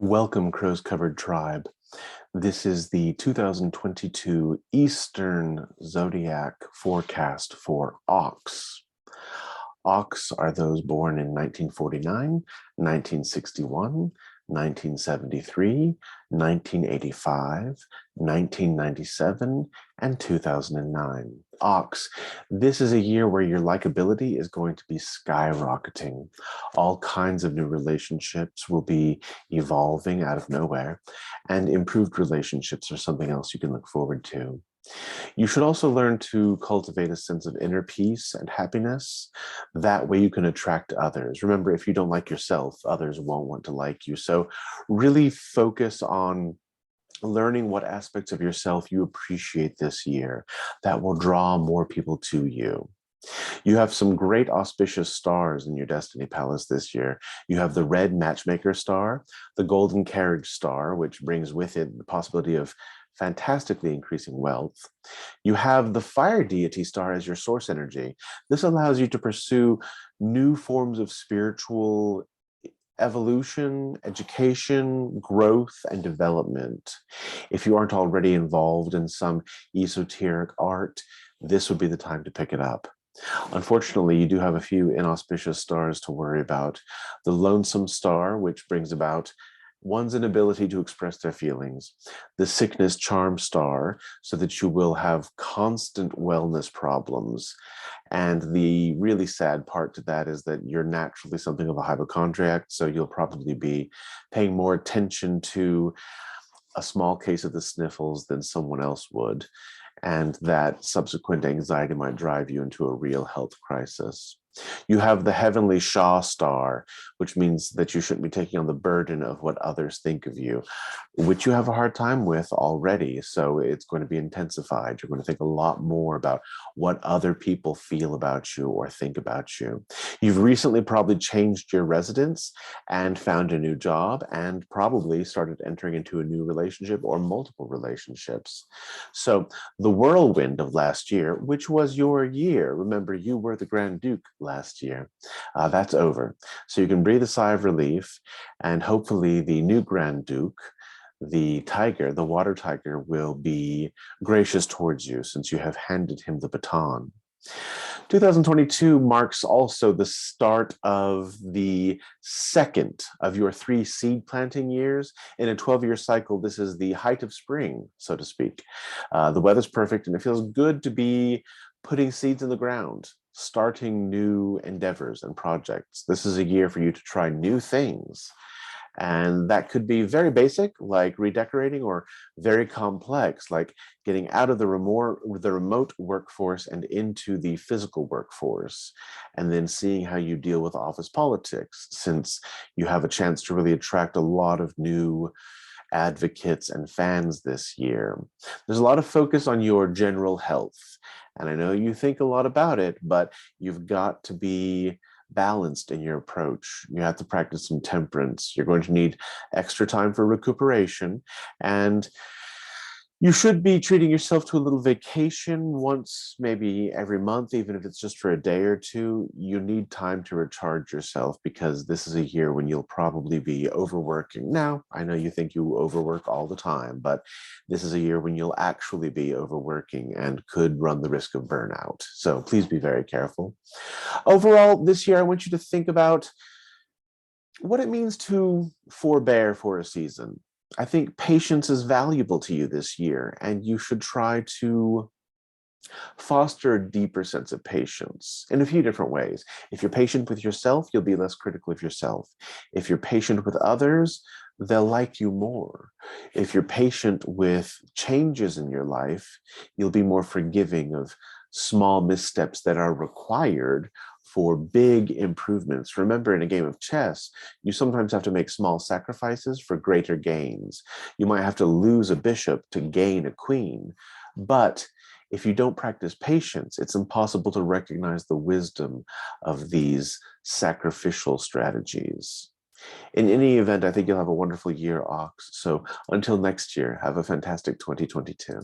Welcome, Crows Covered Tribe. This is the 2022 Eastern Zodiac forecast for Ox. Ox are those born in 1949, 1961, 1973, 1985, 1997, and 2009. Ox, this is a year where your likability is going to be skyrocketing. All kinds of new relationships will be evolving out of nowhere, and improved relationships are something else you can look forward to. You should also learn to cultivate a sense of inner peace and happiness. That way you can attract others. Remember, if you don't like yourself, others won't want to like you. So really focus on learning what aspects of yourself you appreciate this year. That will draw more people to you. You have some great auspicious stars in your Destiny Palace this year. You have the red matchmaker star, the golden carriage star, which brings with it the possibility of fantastically increasing wealth. You have the fire deity star as your source energy. This allows you to pursue new forms of spiritual evolution, education, growth, and development. If you aren't already involved in some esoteric art, this would be the time to pick it up. Unfortunately, you do have a few inauspicious stars to worry about. The lonesome star, which brings about one's inability to express their feelings. The sickness charm star, so that you will have constant wellness problems. And the really sad part to that is that you're naturally something of a hypochondriac, so you'll probably be paying more attention to a small case of the sniffles than someone else would. And that subsequent anxiety might drive you into a real health crisis. You have the heavenly Shah star, which means that you shouldn't be taking on the burden of what others think of you, which you have a hard time with already. So it's going to be intensified. You're going to think a lot more about what other people feel about you or think about you. You've recently probably changed your residence and found a new job and probably started entering into a new relationship or multiple relationships. So the whirlwind of last year, which was your year, remember you were the Grand Duke last year, that's over. So you can breathe a sigh of relief, and hopefully the new Grand Duke, the tiger, the water tiger, will be gracious towards you since you have handed him the baton. 2022 marks also the start of the second of your 3 seed planting years. In a 12-year cycle, this is the height of spring, so to speak. The weather's perfect, and it feels good to be putting seeds in the ground, starting new endeavors and projects. This is a year for you to try new things. And that could be very basic, like redecorating, or very complex, like getting out of the remote workforce and into the physical workforce, and then seeing how you deal with office politics, since you have a chance to really attract a lot of new advocates and fans this year. There's a lot of focus on your general health. And I know you think a lot about it, but you've got to be balanced in your approach. You have to practice some temperance. You're going to need extra time for recuperation. And you should be treating yourself to a little vacation once, maybe every month, even if it's just for a day or two. You need time to recharge yourself, because this is a year when you'll probably be overworking. Now, I know you think you overwork all the time, but this is a year when you'll actually be overworking and could run the risk of burnout. So please be very careful. Overall, this year, I want you to think about what it means to forbear for a season. I think patience is valuable to you this year, and you should try to foster a deeper sense of patience in a few different ways. If you're patient with yourself, you'll be less critical of yourself. If you're patient with others, they'll like you more. If you're patient with changes in your life, you'll be more forgiving of small missteps that are required for big improvements. Remember, in a game of chess, you sometimes have to make small sacrifices for greater gains. You might have to lose a bishop to gain a queen, but if you don't practice patience, it's impossible to recognize the wisdom of these sacrificial strategies. In any event, I think you'll have a wonderful year, Ox. So until next year, have a fantastic 2022.